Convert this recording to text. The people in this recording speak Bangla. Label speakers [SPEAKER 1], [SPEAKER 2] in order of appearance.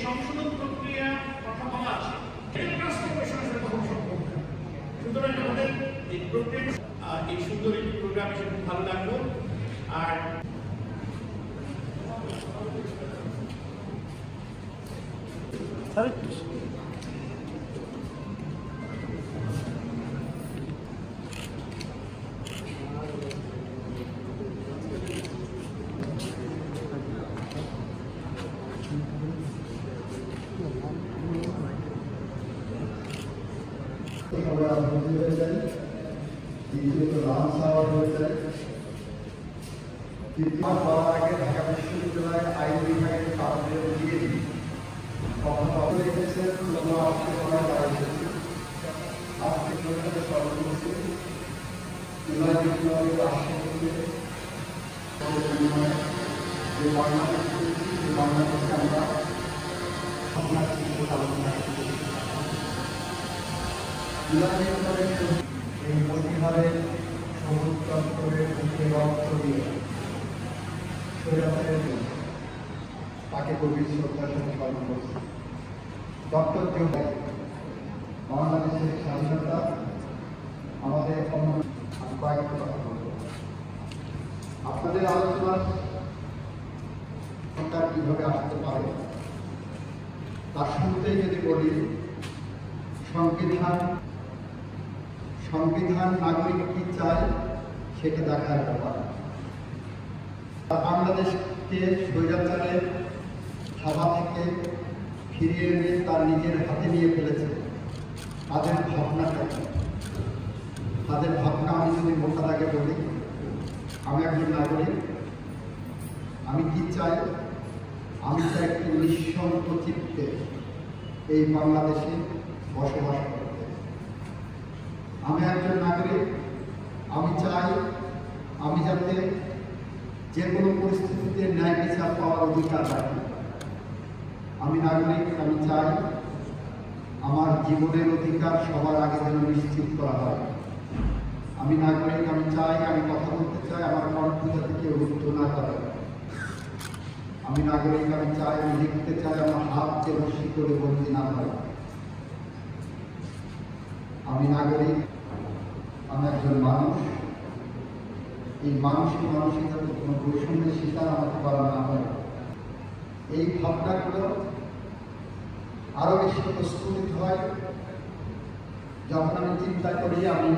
[SPEAKER 1] সংশোধন প্রক্রিয়া কথা বলা আছে কখনো সম্ভব না। সুতরাং আমাদের এই প্রক্রিয়া এই সুন্দর একটি প্রোগ্রাম এসে খুব ভালো লাগলো। আর
[SPEAKER 2] ঢাকা বিশ্ববিদ্যালয়ের আইন বিভাগের কারণে দিয়ে দিই এই মতিহারের সবুজ চত্বরের মুখে রক্ত দিয়ে তাকে গভীর শ্রদ্ধার সাথে স্মরণ করছে। ডক্টর জিয়াউর বাংলাদেশের স্বাধীনতা আমাদের কয়েকটা কথা বলব। আপনাদের আলোচনার সরকার কিভাবে আসতে পারে তার শুরুতেই যদি বলি, সংবিধান নাগরিক কি চায় সেটা দেখার ব্যাপার। বাংলাদেশকে স্বৈরাচারের সভা থেকে ফিরিয়ে এনে তার নিজের হাতে নিয়ে ফেলেছে। তাদের ভাবনাটা কি? তাদের ভাবনা আমি যদি মোটা দাগে বলি, আমি একজন নাগরিক, আমি কি চাই? আমি চাই একটি নিঃসঙ্গ চিত্তে এই বাংলাদেশে বসবাস করতে। আমি একজন নাগরিক, আমি চাই আমি যাতে যে কোনো পরিস্থিতিতে ন্যায় বিচার পাওয়ার অধিকার রাখি। আমি নাগরিক, আমি চাই আমার জীবনের অধিকার সবার আগে যেন নিশ্চিত করা হয়। আমি নাগরিক, আমি চাই আমি কথা বলতে চাই, আমার কণ্ঠ যাতে কেউ রুদ্ধ না করে। আমি নাগরিক, আমি চাই আমি লিখতে চাই, আমার হাত যেন শিকড়ে বন্দী না হয়। আমি নাগরিক, আমি একজন মানুষ, এই মানুষই যাতে কোনো বৈষম্যের শিকার আমাকে করা না হয়। এই ভাবনাগুলো আরো বেশি প্রস্ফুটিত হয় যখন আমি চিন্তা করি আমি